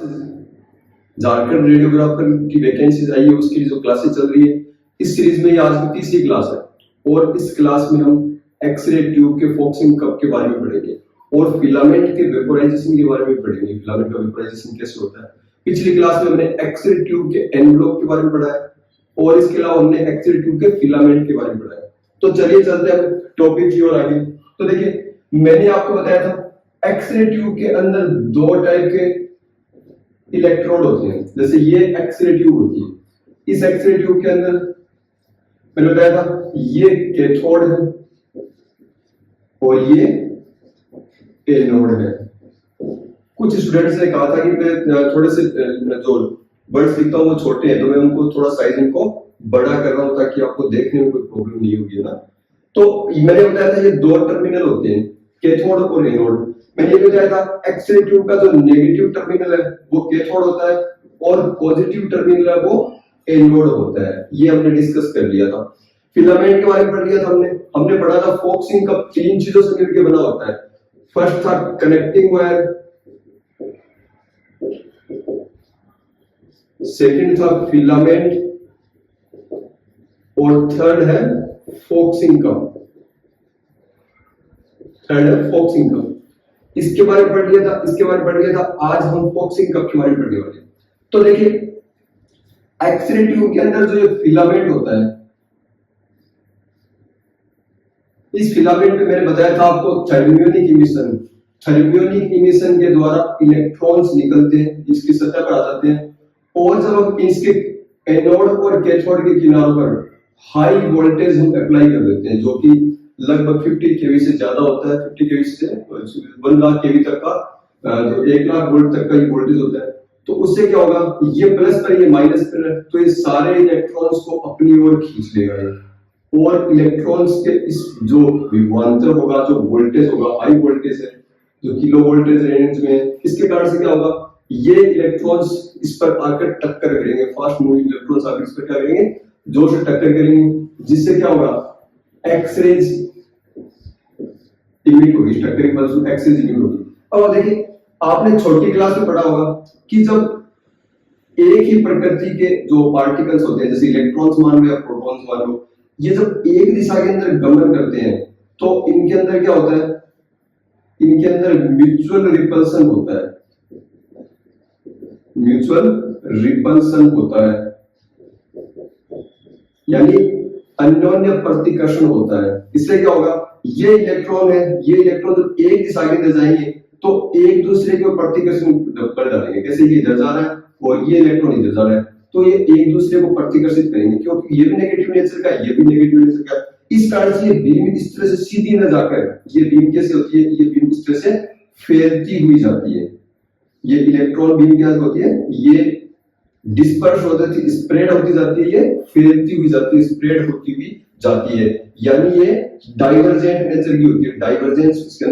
Classes Jharkhand radiographer की vacancies आई है, उसकी जो क्लासेस चल रही है। इस सीरीज में ये आज की तीसरी क्लास है और इस क्लास में हम एक्सरे ट्यूब के फोकसिंग कप के बारे में पढ़ेंगे और फिलामेंट के वेपोराइजेशन के बारे में पढ़ेंगे। फिलामेंट का वेपोराइजेशन कैसे होता है। पिछली क्लास में हमने एक्सरे ट्यूब के एनवलप के बारे में पढ़ा है और इसके अलावा हमने एक्सरे ट्यूब के फिलामेंट के बारे में पढ़ा है। तो चलिए चलते हैं टॉपिक की ओर आगे। तो देखिए, मैंने आपको बताया था एक्सरे ट्यूब के अंदर दो टाइप के इलेक्ट्रोड होते हैं। जैसे ये एक्सरे ट्यूब होती है, इस एक्सरे ट्यूब के अंदर मैंने बताया था ये कैथोड है और ये एनोड है। कुछ स्टूडेंट्स ने कहा था कि मैं थोड़े से जो वर्ड्स लिखता हूँ वो छोटे हैं, तो मैं उनको थोड़ा साइज इनको बड़ा कर रहा हूँ ताकि आपको देखने में कोई प्रॉब्लम नहीं होगी ना। तो मैंने बताया था ये दो टर्मिनल होते हैं, कैथोड और एनोड। मैंने ये बताया था एक्सरे ट्यूब का जो नेगेटिव टर्मिनल है वो कैथोड होता है और पॉजिटिव टर्मिनल है वो एनोड होता है। ये हमने डिस्कस कर लिया था। फिलामेंट के बारे में पढ़ लिया था हमने पढ़ा था फोकसिंग कप तीन चीजों से मिलकर बना होता है। फर्स्ट था कनेक्टिंग वायर, सेकंड था फिलामेंट और थर्ड है फोकसिंग कप। इसके बारे में पढ़ लिया था। आज हम फोकसिंग कप के बारे में पढ़ने वाले हैं। तो देखिए, एक्सरे ट्यूब के अंदर जो ये फिलामेंट होता है, इस फिलामेंट में मैंने बताया था आपको थर्मियोनिक इमिशन के द्वारा इलेक्ट्रॉन्स निकलते हैं, इसकी सतह पर आ जाते हैं और जब हम इसके एनोड और कैथोड के किनारों पर हाई वोल्टेज हम अप्लाई कर देते हैं, जो कि लगभग 50 केवी से ज्यादा होता है। 50 केवी से 1 लाख केवी तक का, जो 1 लाख वोल्ट तक का ये वोल्टेज होता है। तो उससे क्या होगा, ये प्लस पर ये माइनस पर है, तो ये सारे इलेक्ट्रॉन्स को अपनी ओर खींच लेगा और इलेक्ट्रॉन्स के इस जो विभवांतर होगा, जो वोल्टेज होगा, हाई वोल्टेज है जो किलो वोल्टेज रेंज में, इसके कारण से क्या होगा, ये इलेक्ट्रॉन्स इस पर आकर टक्कर करेंगे। फास्ट मूविंग इलेक्ट्रॉन्स आकर इस पर क्या करेंगे, जोर से टक्कर करेंगे, जिससे क्या होगा, एक्सरेज इमिट होगी। टक्कर के बाद एक्सरेज इमिट होगी। अब देखिए, आपने छोटी क्लास में पढ़ा होगा कि जब एक ही प्रकृति के जो पार्टिकल्स होते हैं, जैसे इलेक्ट्रॉन्स मान लो या प्रोटॉन्स मान लो, ये जब एक दिशा के अंदर गमन करते हैं तो इनके अंदर क्या होता है, इनके अंदर म्यूचुअल रिपल्सन होता है। म्यूचुअल रिपल्सन होता है, यानी अन्योन्य प्रतिकर्षण होता है। इससे क्या होगा, ये इलेक्ट्रॉन है, ये इलेक्ट्रॉन जब एक दिशा के अंदर जाएंगे तो एक दूसरे के प्रतिकर्षण कर डालेंगे। कैसे, ये इधर जा रहा है और ये इलेक्ट्रॉन इधर जा रहा है, तो ये एक दूसरे को प्रतिकर्षित करेंगे, क्योंकि ये भी नेगेटिव नेचर का है, ये भी नेगेटिव नेचर का है। इस कारण से ये बीम इस तरह से सीधी न जाकर, ये बीम कैसे होती है, ये बीम इस तरह से फैलती हुई जाती है। ये इलेक्ट्रॉन बीम क्या होती है, ये डिस्पर्स हो जाती है, स्प्रेड होती जाती है, ये फैलती हुई जाती है, स्प्रेड होती हुई जाती है, यानी ये डाइवर्जेंट नेचर की होती है। डाइवर्जेंस इसके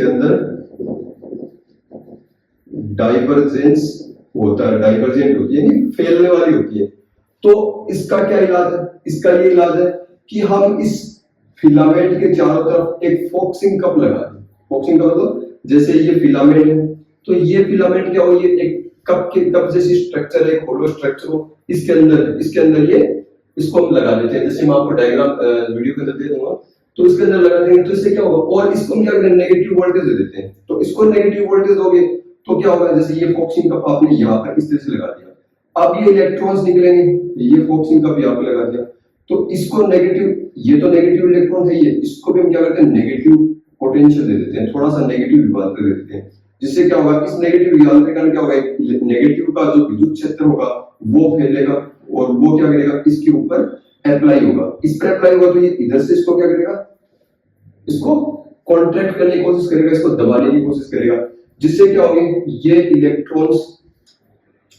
अंदर डाइवर्जेंस होता है, डाइवर्जेंट होती है, नहीं फैलने वाली होती है। तो इसका क्या इलाज है, इसका ये इलाज है कि हम इस फिलामेंट के चारों तरफ एक फोकसिंग कप लगा दें। फोकसिंग कप मतलब जैसे ये फिलामेंट है, तो ये फिलामेंट क्या हो, ये एक कप जैसी स्ट्रक्चर है, एक होलो स्ट्रक्चर हो, इसके अंदर ये इसको हम लगा देते हैं। जैसे मैं आपको डायग्राम वीडियो के अंदर दे दूंगा, तो इसके अंदर लगा देंगे तो इससे क्या होगा, और इसको हम क्या करें, नेगेटिव वोल्टेज दे देते हैं। तो इसको नेगेटिव वोल्टेज दोगे तो क्या होगा, जैसे ये फोकसिंग कप आपने यहाँ पर इस तरह से लगा दिया, अब ये इलेक्ट्रॉन्स निकलेंगे, ये फोकसिंग कप यहाँ पे लगा दिया, तो इसको नेगेटिव, ये तो नेगेटिव इलेक्ट्रॉन है, ये इसको भी हम क्या करते हैं, नेगेटिव पोटेंशियल दे देते हैं, थोड़ा सा नेगेटिव विभवांतर दे देते हैं, जिससे क्या होगा, इस नेगेटिव विभवांतर के कारण क्या होगा, नेगेटिव का जो विद्युत क्षेत्र होगा वो फैलेगा और वो क्या करेगा, इसके ऊपर अप्लाई होगा। इस पर अप्लाई होगा तो ये इधर से इसको क्या करेगा, इसको कॉन्ट्रैक्ट करने की कोशिश करेगा, इसको दबाने की कोशिश करेगा, जिससे क्या होगी, ये इलेक्ट्रॉन्स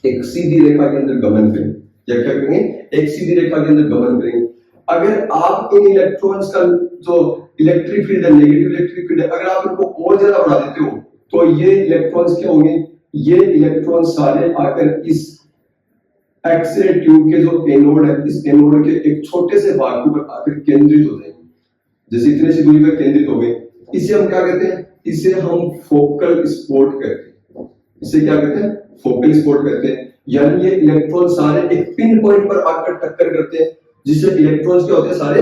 एक सीधी रेखा के अंदर गमन करेंगे। या क्या करेंगे, एक सीधी रेखा के अंदर गमन करेंगे। अगर आप इन इलेक्ट्रॉन्स का जो इलेक्ट्रिक फील्ड है, नेगेटिव इलेक्ट्रिक फील्ड है, अगर आप इनको और ज्यादा बढ़ा देते हो तो ये इलेक्ट्रॉन्स क्या होंगे, ये इलेक्ट्रॉन सारे आकर इस एक्सरे ट्यूब के जो एनोड है, इस एनोड के एक छोटे से भाग के ऊपर आकर केंद्रित हो जाएंगे। जैसे इतने सी दूरी पर केंद्रित हो गए, इसे हम क्या कहते हैं, इसे हम फोकल स्पॉट कहते हैं। इसे क्या कहते हैं, फोकल स्पॉट कहते हैं। यानी ये इलेक्ट्रॉन सारे एक पिन पॉइंट पर आकर टक्कर करते हैं, जिससे इलेक्ट्रॉन्स क्या होते हैं, सारे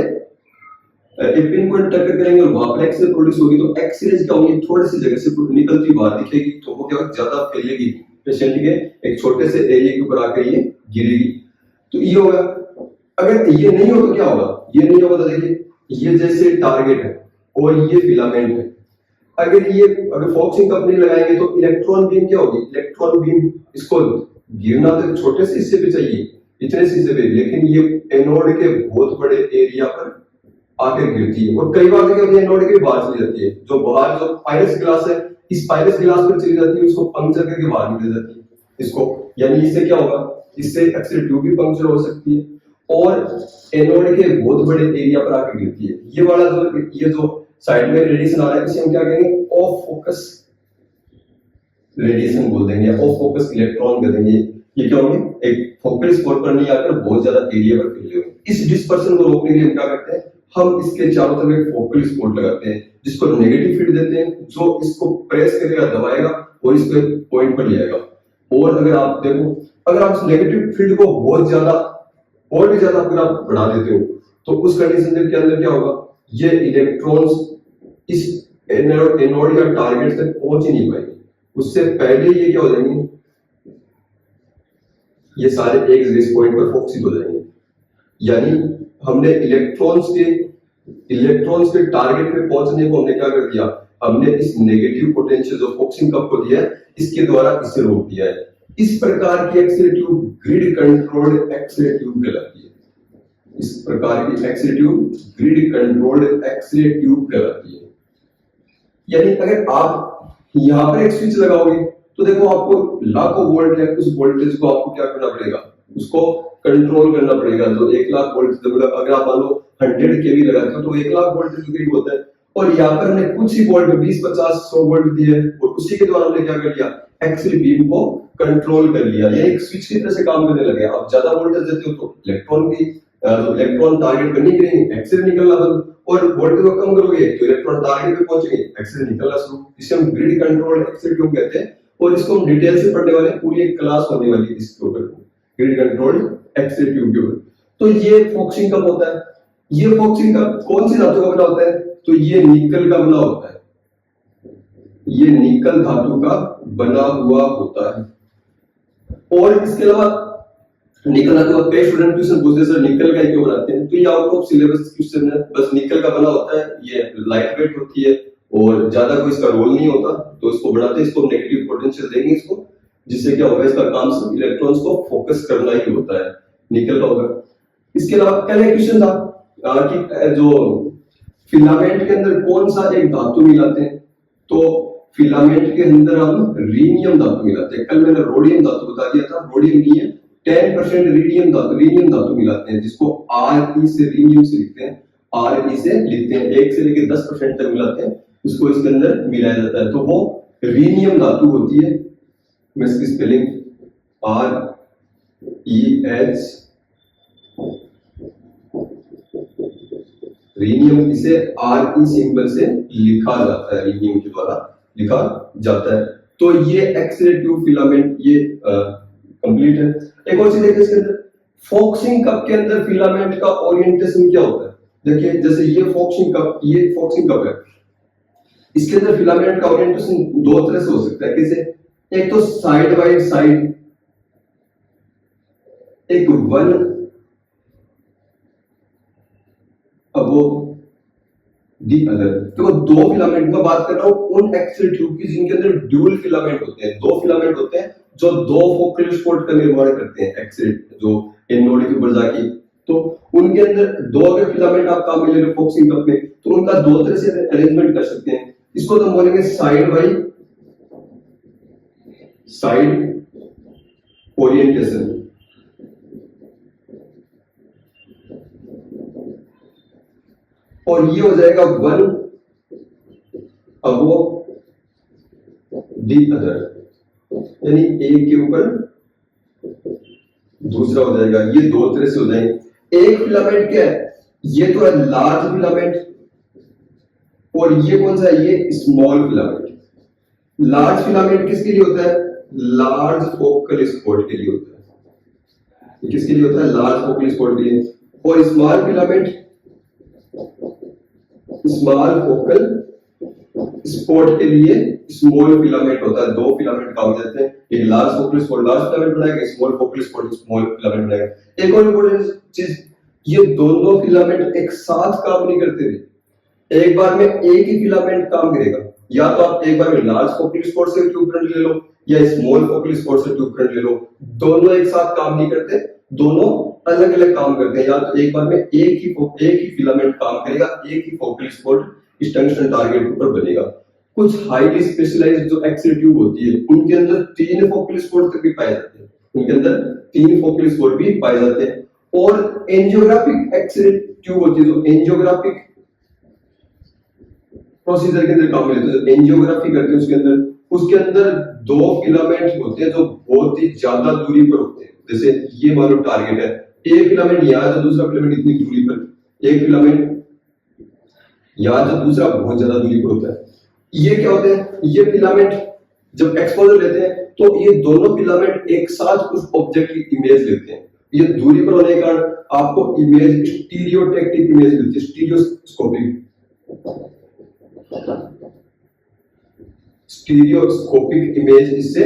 एक पिन पॉइंट टक्कर करेंगे और वहां पर एक्स-रे प्रोड्यूस होगी। तो एक्स-रेज क्या होंगी, थोड़ी सी जगह से निकलती बाहर दिखेगी, तो वो क्या होगा, ज्यादा फैलेगी पेशेंट के एक छोटे से एरिया के ऊपर आकर ये गिरेगी। तो ये होगा। अगर ये नहीं हो तो क्या होगा, ये नहीं होगा तो देखिए ये जैसे टारगेट है और ये फिलामेंट है, अगर फोकसिंग कप नहीं लगाएंगे तो इलेक्ट्रॉन बीम क्या होगी, इलेक्ट्रॉन बीम इसको गिरना तो छोटे से हिस्से पे चाहिए, इतने से हिस्से पे, लेकिन ये एनोड के बहुत बड़े एरिया पर आकर गिरती है। और कई बार क्या होती है, एनोड के बाहर चली जाती है, जो बाहर जो पायरस ग्लास है, इस पायरस ग्लास पर चली जाती है, उसको पंक्चर करके बाहर निकल जाती है इसको। यानी इससे क्या होगा, इससे एक्सियल ट्यूब भी पंक्चर हो सकती है और एनोड के बहुत बड़े एरिया पर आकर गिरती है। ये जो साइड में रेडिएशन आ रहा है, इसे हम क्या कहेंगे, ऑफ फोकस रेडिएशन बोल देंगे, ऑफ फोकस इलेक्ट्रॉन कह देंगे। ये क्या होंगे, एक फोकल स्पॉट पर नहीं आकर बहुत ज्यादा एरिया पर फैले होंगे। इस डिस्पर्सन को रोकने के लिए हम क्या करते हैं, हम इसके चारों तरफ एक फोकल स्पॉट लगाते हैं, जिसको नेगेटिव फील्ड देते हैं, जो इसको प्रेस करेगा, दबाएगा और इसको एक पॉइंट पर ले आएगा। और अगर आप देखो, अगर आप नेगेटिव फील्ड को बहुत ज्यादा और भी ज्यादा अगर आप बढ़ा देते हो, तो उस कंडीशन के अंदर क्या होगा, ये इलेक्ट्रॉन्स इस एनोड या टारगेट तक पहुंच ही नहीं पाएंगे। उससे पहले ये क्या हो जाएंगे, ये सारे एक जगह पॉइंट पर फोकसित हो जाएंगे। यानी हमने इलेक्ट्रॉन्स के टारगेट पे पहुंचने को हमने क्या कर दिया, हमने इस नेगेटिव पोटेंशियल जो फोकसिंग कप को दिया है, इसके द्वारा इसे रोक दिया है। इस प्रकार की axial tube grid controlled axial tube कहलाती है। इस प्रकार की axial tube grid controlled axial tube कहलाती है। यानी अगर आप यहां पर एक स्विच लगाओगे तो देखो आपको लाखों वोल्ट है, उस वोल्टेज को आपको क्या करना पड़ेगा, उसको कंट्रोल करना पड़ेगा। तो 1 लाख वोल्ट, अगर आप मान लो 100 केवी लगाते हो तो 1 लाख वोल्ट के करीब होता है। और यहाँ पर हमने कुछ ही वोल्ट 20, 50, 100 वोल्ट दिए और उसी के द्वारा हमने क्या कर लिया, एक्सियल बीम को कंट्रोल कर लिया। ये एक स्विच की तरह से काम करने लगे। आप ज्यादा वोल्टेज देते हो तो इलेक्ट्रॉन टारगेट पर नहीं गिरेंगे, एक्सियल निकलना बंद, और वोल्टेज को कम करोगे तो इलेक्ट्रॉन टारगेट पे पहुंचेंगे, एक्सियल निकलना शुरू। इसे हम ग्रिड कंट्रोल एक्सियल ट्यूब कहते हैं और इसको हम डिटेल से पढ़ने वाले, पूरी एक क्लास होने वाली है इसके ऊपर, ग्रिड कंट्रोल एक्सियल ट्यूब के ऊपर। तो ये फोकसिंग कप होता है। ये फोकसिंग कप कौन सी धातु का बना होता है, तो ये निकल का बना होता है। ये निकल धातु का बना हुआ होता है। और इसके अलावा निकल धातु का कई स्टूडेंट क्वेश्चन पूछते हैं, सर निकल का क्यों बनाते हैं, तो ये आउट ऑफ सिलेबस क्वेश्चन है। बस निकल का बना होता है, ये लाइट वेट होती है और ज्यादा कोई इसका रोल नहीं होता, तो इसको बनाते हैं, इसको नेगेटिव पोटेंशियल देंगे इसको, जिससे क्या होगा, इसका काम सिर्फ इलेक्ट्रॉन्स को फोकस करना ही होता है, निकल का होगा। इसके अलावा कल एक क्वेश्चन था कि जो फिलामेंट के अंदर कौन सा एक धातु मिलाते हैं, तो फिलामेंट के अंदर हम रीनियम धातु मिलाते हैं। कल मैंने रोडियम धातु बता दिया था, रोडियम नहीं है, 10% रीनियम धातु मिलाते हैं, जिसको Re से रीनियम से लिखते हैं, Re से लिखते हैं, 1 से लेकर 10% तक मिलाते हैं, इसको इसके अंदर मिलाया जाता है, तो वो रीनियम धातु होती है। मैं इसकी स्पेलिंग ReH, रीनियम, इसे Re सिंबल से लिखा जाता है, रीनियम के द्वारा लिखा जाता है। तो ये एक्सियल ट्यूब फिलामेंट ये कंप्लीट है। एक और चीज देखिए इसके अंदर, फोकसिंग कप के अंदर फिलामेंट का ओरिएंटेशन क्या होता है। देखिए जैसे ये फोकसिंग कप है, इसके अंदर फिलामेंट का ओरिएंटेशन दो तरह से हो सकता है। कैसे, एक तो साइड बाय साइड, एक वन अबोव दी अदर। तो दो फिलामेंट में बात कर रहा हूं उन एक्सियल ट्यूब की जिनके अंदर ड्यूल फिलामेंट होते हैं, दो फिलामेंट होते हैं जो दो फोकल स्पॉट का निर्माण करते हैं, एक्सियल जो एनोड के ऊपर जाके, तो उनके अंदर दो अगर फिलामेंट आप काम में ले रहे हो फोकसिंग कप में, तो उनका दो तरह से अरेंजमेंट कर सकते हैं। इसको तो हम बोलेंगे साइड बाय साइड ओरिएंटेशन, और ये हो जाएगा वन अबोव दी अदर, यानी एक के ऊपर दूसरा हो जाएगा। ये दो तरह से हो जाएंगे। एक फिलामेंट क्या है, ये तो है लार्ज फिलामेंट, और ये कौन सा है, ये स्मॉल फिलामेंट। लार्ज फिलामेंट किसके लिए होता है, लार्ज फोकल स्पॉट के लिए होता है। ये किसके लिए होता है? लार्ज फोकल स्पॉट के लिए। और small filament small focal spot के लिए स्मॉल फिलामेंट होता है। दो फिलामेंट काम हो जाते हैं, एक large focal spot large filament बनाएगा, small focal spot small filament बनाएगा। एक और इंपॉर्टेंट चीज, ये दोनों फिलामेंट एक साथ काम नहीं करते थे, एक बार में एक ही फिलामेंट काम करेगा। या तो आप एक बार में लार्ज फोकल स्पॉट से ट्यूब करंट ले लो या स्मॉल फोकल स्पॉट से ट्यूब करंट ले लो, दोनों एक साथ काम नहीं करते, दोनों अलग अलग काम करते हैं। या तो एक बार में एक ही फिलामेंट काम करेगा, एक ही फोकल स्पॉट इस टंगस्टन टारगेट के ऊपर बनेगा। कुछ हाईली स्पेशलाइज्ड जो एक्स-रे ट्यूब होती है उनके अंदर 3 फोकल स्पॉट तक भी पाए जाते हैं, उनके अंदर 3 फोकल स्पॉट भी पाए जाते हैं। और एंजियोग्राफिक एक्स-रे ट्यूब होती है, जो एंजियोग्राफिक प्रोसीजर के अंदर काम में लेते हैं, एंजियोग्राफी करते हैं उसके अंदर 2 फिलामेंट होते हैं जो बहुत ही ज्यादा दूरी पर होते हैं। जैसे ये मान लो टारगेट है, एक फिलामेंट यहाँ है तो दूसरा फिलामेंट इतनी दूरी पर, एक फिलामेंट यहाँ तो दूसरा बहुत ज्यादा दूरी पर होता है। ये क्या होते हैं? ये फिलामेंट जब एक्सपोजर लेते हैं तो ये दोनों फिलामेंट एक साथ उस ऑब्जेक्ट की इमेज लेते हैं। ये दूरी पर होने के कारण आपको इमेज स्टीरियोटैक्टिक इमेज मिलती है, स्टीरियोस्कोपिक इमेज इससे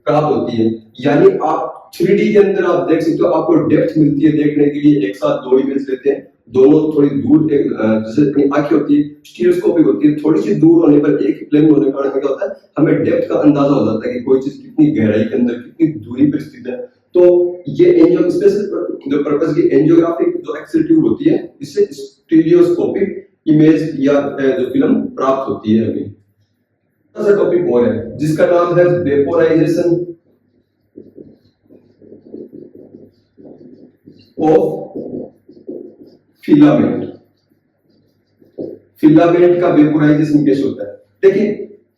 प्राप्त होती है। यानी आप 3D के अंदर आप देख सकते हो, आपको डेप्थ मिलती है देखने के लिए। एक साथ 2 इमेज लेते हैं, दोनों थोड़ी दूर, जैसे अपनी आंखें होती है स्टीरियोस्कोपिक होती है, थोड़ी सी दूर होने पर एक ही प्लेन होने के कारण क्या होता है, हमें डेप्थ का अंदाजा हो जाता है कि कोई चीज कितनी गहराई के अंदर कितनी दूरी पर स्थित है। तो ये एंजियो स्पेशल जो पर्पस की एंजियोग्राफिक जो एक्स-रे ट्यूब होती है, इससे स्टीरियोस्कोपिक इमेज या जो फिल्म प्राप्त होती है। अभी ऐसा टॉपिक और है जिसका नाम है वेपोराइजेशन ऑफ फिलामेंट। फिलामेंट का वेपोराइजेशन कैसे होता है? देखिए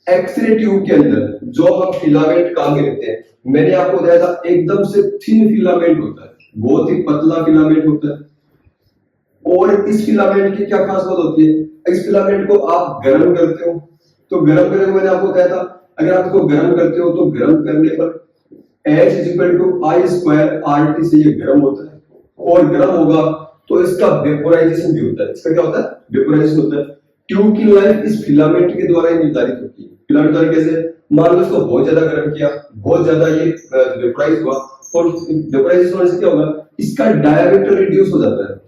एक्स-रे ट्यूब के अंदर जो हम फिलामेंट काम में लेते हैं, मैंने आपको बताया था एकदम से थिन फिलामेंट होता है, बहुत ही पतला फिलामेंट होता है। और इस फिलामेंट की क्या खास बात होती है? इस फिलामेंट को आप गर्म करते हो तो गर्म करने को मैंने आपको बताया था, अगर आप इसको गर्म करते हो तो गर्म करने पर H = I² RT से ये गर्म होता है, और गर्म होगा तो इसका वेपोराइजेशन भी होता है। इसका क्या होता है? वेपोराइजेशन होता है। ट्यूब की लाइफ इस फिलामेंट के द्वारा ही निर्धारित होती है। फिलामेंट द्वारा कैसे? मान लो इसको बहुत ज्यादा गर्म किया, बहुत ज्यादा ये वेपोराइज हुआ, और वेपोराइजेशन होने से क्या होगा? इसका डायमीटर रिड्यूस हो जाता है।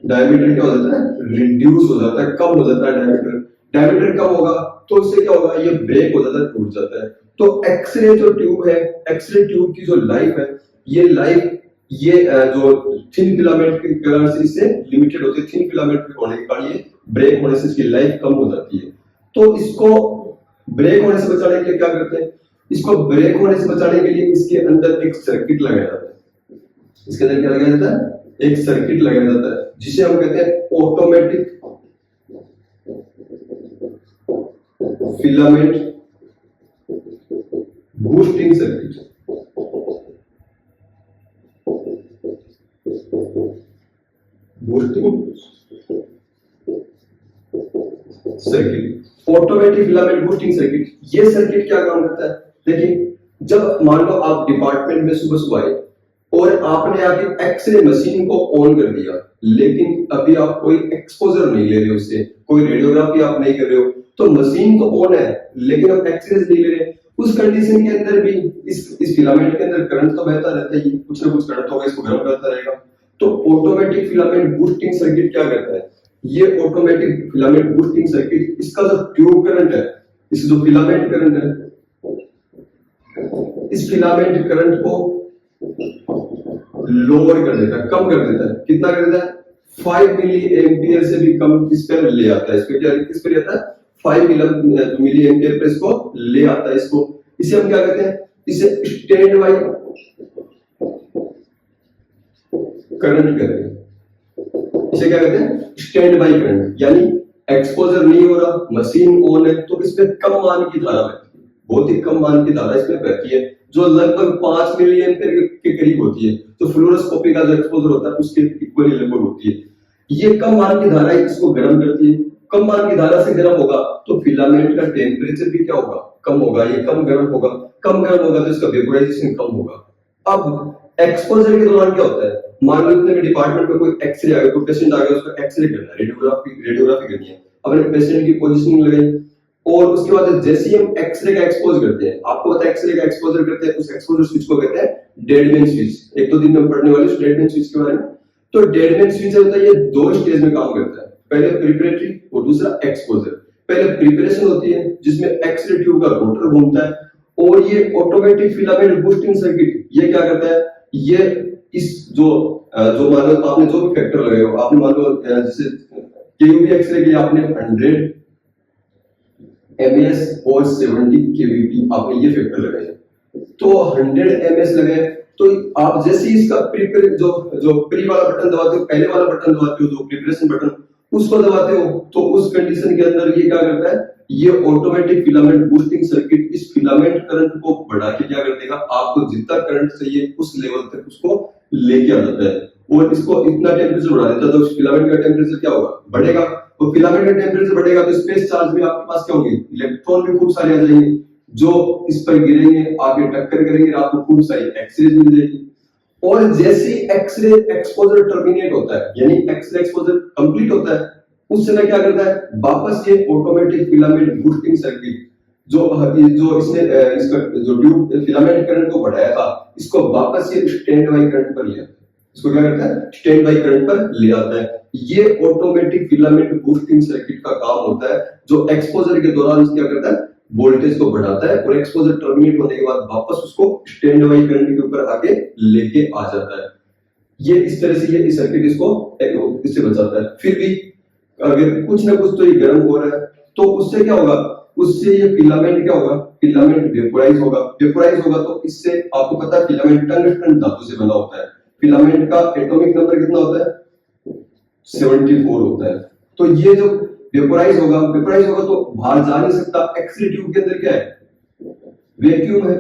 डायमीटर क्या हो जाता है? रिड्यूस हो जाता है, कम हो जाता है डायमीटर। डायमीटर कम होगा तो इससे क्या होगा? ये ब्रेक हो जाता है, टूट जाता है। तो एक्स-रे जो ट्यूब है, एक्स-रे ट्यूब की जो लाइफ है, ये लाइफ ये जो थिन फिलामेंट के कारण से इससे लिमिटेड होती है। थिन फिलामेंट होने के कारण ये ब्रेक होने से इसकी लाइफ कम हो जाती है। तो इसको ब्रेक होने से बचाने के लिए क्या करते हैं? इसको ब्रेक होने से बचाने के लिए इसके अंदर एक सर्किट लगाया जाता है। इसके अंदर क्या लगाया जाता है? एक सर्किट लगाया जाता है जिसे हम कहते हैं automatic filament boosting circuit. Boosting circuit, automatic filament boosting circuit. ये सर्किट क्या काम करता है? देखिए, जब मान लो आप डिपार्टमेंट में सुबह सुबह आए और आपने आके एक्स-रे मशीन को ऑन कर दिया, लेकिन अभी आप कोई एक्सपोजर नहीं ले रहे हो, उससे कोई रेडियोग्राफी आप नहीं कर रहे हो, तो मशीन तो ऑन है लेकिन आप एक्स-रे नहीं ले रहे। उस कंडीशन के अंदर भी इस फिलामेंट के अंदर करंट तो बहता रहता है, कुछ ना कुछ करंट होगा, इसको गर्म करता रहेगा। तो ऑटोमेटिक फिलामेंट बूस्टिंग सर्किट क्या करता है? ये ऑटोमेटिक फिलामेंट बूस्टिंग सर्किट, इसका जो ट्यूब करंट है, इस जो फिलामेंट करंट है, इस फिलामेंट करंट को लोअर कर देता है, कम कर देता है। कितना कर देता है? 5 मिली एम्पियर से भी कम इस पर ले आता है। इसको क्या किस पे आता है? 5 मिली एम्पियर पे इसको ले आता है। इसको इसे हम क्या कहते हैं? इसे स्टैंड बाई करंट कहते हैं। इसे क्या कहते हैं? Stand by current. यानी एक्सपोजर नहीं हो रहा, मशीन ऑन है, तो इसमें कम मान की धारा बहती है, बहुत ही कम मान की धारा इसमें बहती है, जो लगभग 5 मिली एम्पियर के करीब होती है। तो फ्लोरोस्कोपी का जो एक्सपोजर होता है उसके इक्वली लगभग होती है। ये कम मान की धारा इसको गर्म करती है, कम मान की धारा से गर्म होगा तो फिलामेंट का टेम्परेचर भी क्या होगा, कम होगा, ये कम गर्म होगा, कम गर्म होगा तो इसका वेपोराइजेशन कम होगा। अब एक्सपोजर के दौरान क्या होता है, मान लो इतने डिपार्टमेंट में कोई एक्सरे आ गया, कोई पेशेंट आ गया, उसको एक्सरे करना है, रेडियोग्राफी करनी है, अपने पेशेंट की पोजीशनिंग लगाई और उसके बाद जैसे ही हम एक्सरे का एक्सपोज करते हैं, आपको पता है एक्सरे का एक्सपोजर करते हैं, उस एक्सपोजर स्विच को कहते हैं डेडमैन स्विच। एक दो दिन में पढ़ने वाले डेडमैन स्विच के बारे में। तो डेडमैन स्विच होता है, ये दो स्टेज में काम करता है, पहले प्रिपरेटरी और दूसरा एक्सपोजर। पहले प्रिपरेशन होती है जिसमें एक्सरे ट्यूब का रोटर घूमता है और ये ऑटोमेटिक फिलामेंट बूस्टिंग सर्किट ये क्या करता है, ये इस जो मान लो आपने जो भी फैक्टर लगाए हो, आपने मान लो जैसे केयूबी एक्सरे के लिए आपने 100 ms और 70 kVp आपने ये फैक्टर लगाए, तो 100 ms लगाए तो आप जैसे ही इसका जो प्री वाला बटन दबाते हो, पहले वाला बटन दबाते हो जो प्रिपरेशन बटन, उसको दबाते हो तो उस कंडीशन के अंदर ये क्या करता है, ये ऑटोमेटिक फिलामेंट बूस्टिंग सर्किट इस फिलामेंट करंट को बढ़ा के क्या कर देगा, आपको जितना करंट चाहिए उस लेवल तक उसको लेके आ जाता है और इसको इतना टेम्परेचर बढ़ा देता है तो फिलामेंट का टेम्परेचर क्या होगा, बढ़ेगा। तो फिलामेंट का टेम्परेचर बढ़ेगा तो स्पेस चार्ज भी आपके पास क्या होंगे, इलेक्ट्रॉन भी खूब सारे आ जाएंगे जो इस पर गिरेंगे, आगे टक्कर करेंगे, आपको खूब सारी एक्सरे मिल जाएगी। और जैसे एक्सरे एक्सपोजर टर्मिनेट होता है, यानी एक्सरे एक्सपोजर कंप्लीट होता है, उस समय क्या करता है, वापस ये ऑटोमेटिक फिलामेंट बूस्टिंग सर्किट जो इसने इसका जो ट्यूब फिलामेंट करंट को बढ़ाया था, इसको वापस ये स्टैंड बाई करंट पर ले आता है। इसको क्या करता है, स्टैंड बाई करंट पर ले आता है। ये ऑटोमेटिक फिलामेंट बूस्टिंग सर्किट का काम होता है जो एक्सपोजर के दौरान क्या करता है, वोल्टेज को बढ़ाता है और एक्सपोजर टर्मिनेट होने के बाद वापस उसको स्टैंड बाई करंट के ऊपर आके लेके आ जाता है। ये इस तरह से ये सर्किट इससे बचाता है। फिर भी अगर कुछ ना कुछ तो ये गर्म हो रहा है तो उससे क्या होगा, उससे ये फिलामेंट क्या होगा, फिलामेंट वेपोराइज होगा। वेपोराइज होगा तो इससे आपको पता है फिलामेंट टंगस्टन धातु से बना होता है। फिलामेंट का एटॉमिक नंबर कितना होता है, 74 होता है। तो ये जो वेपोराइज होगा तो बाहर जा नहीं सकता। एक्सरे ट्यूब के अंदर क्या है, वैक्यूम है,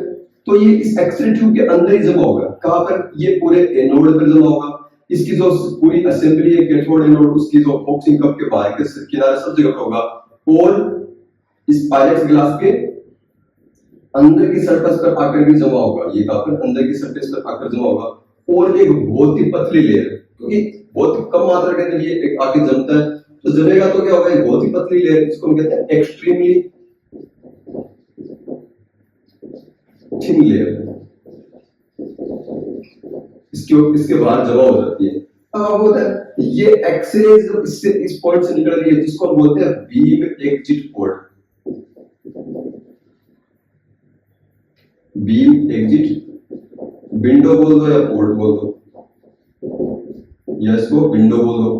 तो ये इस एक्सरे ट्यूब के अंदर ही जमा होगा। कहां पर, ये पूरे एनोड पर जमा होगा। इसकी जो पूरी असेंबली है कैथोड एनोड, उसकी जो बॉक्सिंग कप के बाहर के किनारे सब जगह पर होगा और इस पायरेक्स ग्लास के अंदर की सरफेस पर आकर भी जमा होगा। ये कहां पर, अंदर की सरफेस पर आकर जमा होगा और एक बहुत ही पतली लेयर, क्योंकि बहुत कम मात्रा के अंदर ये आके जमता है, तो जमेगा तो क्या होगा, एक बहुत ही पतली लेयर, इसको हम कहते हैं एक्सट्रीमली थिन लेयर, इसके बाहर जमा हो जाती है। अब आपको होता है ये एक्सरे इससे इस पॉइंट से निकल रही है जिसको हम बोलते हैं beam exit port. Beam exit window बोल दो या पोर्ट बोल दो या इसको विंडो बोल दो।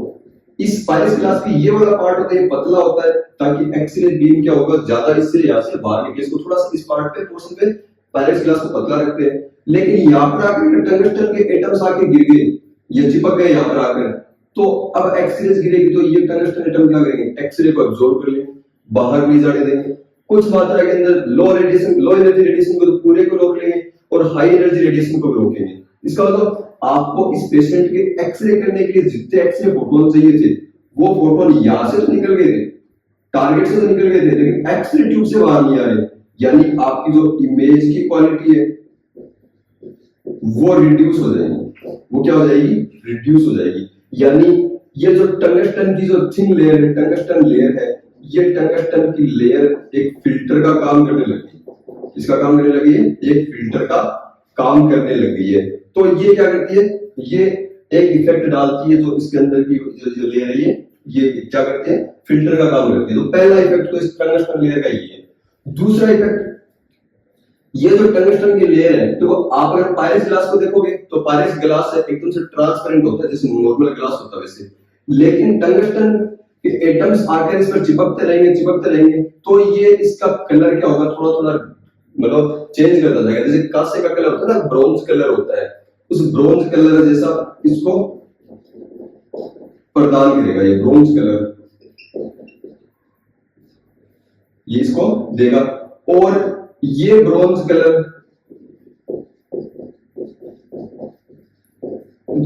इस पायरेक्स ग्लास की ये वाला पार्ट होता है, पतला होता है ताकि एक्सरे बीम क्या होगा, ज्यादा इससे यहां से बाहर निकले। इसको थोड़ा सा इस पार्ट पे पोर्शन पे पायरेक्स ग्लास को पतला रखते हैं, लेकिन यहां पर आकर टंगस्टन के एटम्स आके गिर गए या चिपक गए यहां पर आकर, तो अब एक्सरे गिरेगी तो ये टंगस्टन एटम क्या करेंगे, एक्सरे को अब्सॉर्ब कर लेंगे, बाहर नहीं जाने देंगे। कुछ मात्रा के अंदर लो एनर्जी रेडिएशन को तो पूरे को रोक लेंगे और हाई एनर्जी रेडिएशन को भी रोकेंगे। इसका मतलब आपको इस पेशेंट के एक्सरे करने के लिए जितने एक्सरे फोटोन चाहिए थे, वो फोटोन यहां से तो निकल गए थे, टारगेट से तो निकल गए थे, लेकिन एक्सरे ट्यूब से बाहर नहीं आ रहे। यानी आपकी जो इमेज की क्वालिटी है वो रिड्यूस हो जाएगी। वो क्या हो जाएगी, रिड्यूस हो जाएगी। यानी ये जो टंगस्टन की जो थिन लेयर है, टंगस्टन लेयर है, ये टंगस्टन की लेयर एक फिल्टर का काम करने लगी। इसका काम करने लगी है, एक फिल्टर का काम करने लगी है। तो ये क्या करती है, ये एक इफेक्ट डालती है जो इसके अंदर की जो लेयर है ये क्या करते हैं, फिल्टर का काम करती है। तो पहला इफेक्ट तो इस टंगस्टन लेयर का ही है। दूसरा इफेक्ट, ये जो टंगस्टन की लेयर है, तो आप अगर पायरेक्स ग्लास को देखोगे तो पायरेक्स ग्लास एकदम से ट्रांसपेरेंट होता है जैसे नॉर्मल ग्लास होता है वैसे, लेकिन टंगस्टन के एटम्स आकर इस पर चिपकते रहेंगे तो ये इसका कलर क्या होगा, थोड़ा थोड़ा मतलब चेंज करता जाएगा। जैसे कांसे का कलर होता है ना, ब्रॉन्ज कलर होता है, उस ब्रॉन्ज कलर जैसा इसको प्रदान करेगा ये ब्रॉन्ज कलर, ये इसको देगा। और ये ब्रॉन्ज कलर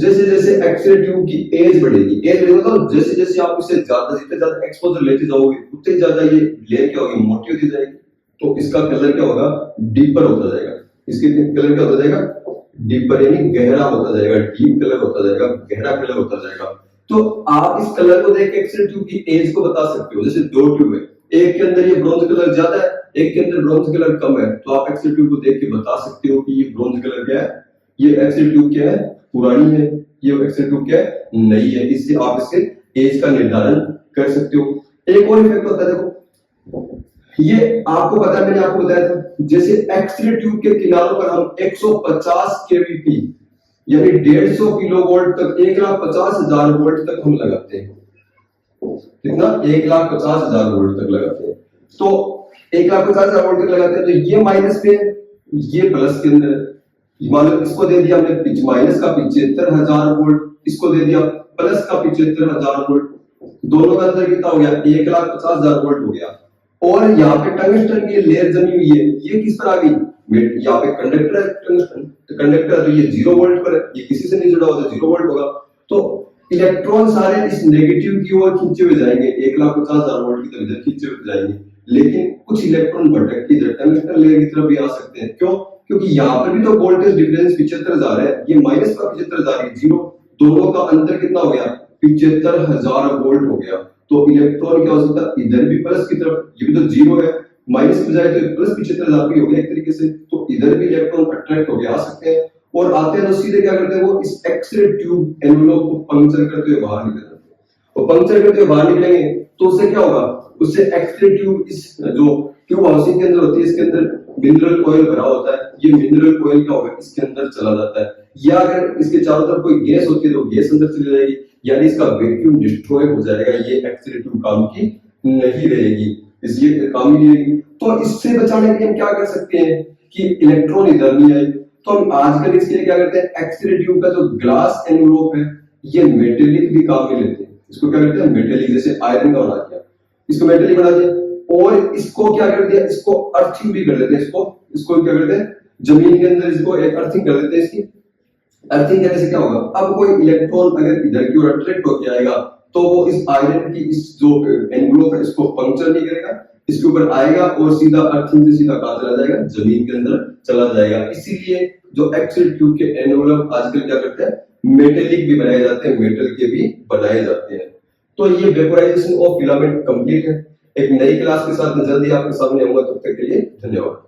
जैसे जैसे एक्स-रे ट्यूब की एज बढ़ेगी, मतलब जैसे जैसे आप इसे जितने ज्यादा एक्सपोजर लेते जाओगे उतने ज्यादा ये लेयर क्या होगी, मोटी होती जाएगी। तो इसका कलर क्या होगा, डीपर होता जाएगा। इसके कलर क्या होता जाएगा, डीपर यानी गहरा होता जाएगा, डीप कलर होता जाएगा, गहरा कलर होता जाएगा। तो आप इस कलर को देख के एक्स-रे ट्यूब की एज को बता सकते हो। जैसे दो ट्यूब है, एक के अंदर ये ब्रॉन्ज कलर ज्यादा है, एक के अंदर ब्रॉन्ज कलर कम है, तो आप एक्स-रे ट्यूब को देख के बता सकते हो कि ये ब्रॉन्ज कलर क्या है, ये एक्स-रे ट्यूब क्या है, पुरानी है, ये एक्स-रे ट्यूब क्या है, नई है। इससे आप इसके एज का निर्धारण कर सकते हो। एक और इफेक्ट होता है, देखो ये आपको पता है, मैंने आपको बताया था, जैसे एक्स-रे ट्यूब के किनारों पर हम 150 केवीपी यानी 150 किलोवोल्ट तक, 1,50,000 वोल्ट तक हम लगाते हैं। कितना, 1,50,000 वोल्ट तक लगाते हैं। तो 1,50,000 वोल्ट तक लगाते हैं, तो ये माइनस पे है, ये प्लस के अंदर है। मान लो इसको दे दिया हमने माइनस का 75,000 वोल्ट, इसको दे दिया प्लस का 75,000 वोल्ट, दोनों का अंतर कितना हो गया, 1,50,000 वोल्ट हो गया। और यहाँ पे टंगस्टन की लेयर जमी हुई है, ये किस पर आ गई, यहाँ पे कंडक्टर है टंगस्टन, तो कंडक्टर तो ये 0 वोल्ट पर है, ये किसी से नहीं जुड़ा होता, 0 वोल्ट होगा। तो इलेक्ट्रॉन सारे इस नेगेटिव की ओर खींचे हुए जाएंगे, 1,50,000 वोल्ट की तरफ खींचे हुए जाएंगे, लेकिन कुछ इलेक्ट्रॉन भटक के इधर टंगस्टन लेयर की तरफ भी आ सकते हैं। क्यों, क्योंकि यहाँ पर भी तो वोल्टेज डिफरेंस 75,000 है, ये माइनस का 75,000 है, 0, दोनों का अंतर कितना हो गया, 75,000 वोल्ट हो गया। तो इलेक्ट्रॉन क्या हो सकता है, इधर भी प्लस की तरफ, ये भी तो 0 है, माइनस की बजाय तो प्लस 75,000 भी हो गया एक तरीके से, तो इधर भी इलेक्ट्रॉन अट्रैक्ट होके आ सकते हैं। और आते हैं तो सीधे क्या करते हैं, वो इस एक्स-रे ट्यूब एनवलप को पंक्चर करते हुए बाहर निकल जाते हैं। और पंक्चर करते हुए बाहर निकलेंगे तो उससे क्या होगा, उससे एक्स-रे ट्यूब, इस जो ट्यूब हाउसिंग के अंदर होती है, इसके अंदर मिनरल ऑयल भरा होता है, ये मिनरल ऑयल क्या होगा, इसके अंदर चला जाता है। या अगर इसके चारों तरफ कोई गैस होती है तो गैस अंदर चली जाएगी, यानी इसका वैक्यूम डिस्ट्रॉय हो जाएगा, ये एक्स-रे ट्यूब काम की नहीं रहेगी, इसलिए काम ही नहीं रहेगी। तो इससे बचाने के लिए हम क्या कर सकते हैं कि इलेक्ट्रॉन इधर नहीं आए, तो हम आजकल इसके लिए क्या करते हैं, एक्स-रे ट्यूब का जो ग्लास एनवलप है, ये मेटेलिक भी काम में लेते हैं। इसको क्या करते हैं, मेटेलिक, जैसे आयरन का बना दिया, इसको मेटेलिक बना दिया, और इसको क्या कर दिया, इसको अर्थिंग भी कर देते हैं, इसको क्या करते हैं, जमीन के अंदर इसको एक अर्थिंग कर देते हैं। इसकी अर्थिंग करने से क्या होगा, अब कोई इलेक्ट्रॉन अगर इधर की ओर अट्रैक्ट होकर आएगा तो वो इस आयरन की इस जो एनवलप है इसको पंक्चर नहीं करेगा, इसके ऊपर आएगा और सीधा अर्थिंग से सीधा कहां चला जाएगा, जमीन के अंदर चला जाएगा। इसीलिए जो एक्स-रे ट्यूब के एनवलप आजकल क्या करते हैं, मेटेलिक भी बनाए जाते हैं, मेटल के भी बनाए जाते हैं। तो ये वेपोराइजेशन ऑफ फिलामेंट कंप्लीट है। एक नई क्लास के साथ मैं जल्दी आपके सामने आऊंगा, तब तक के लिए धन्यवाद।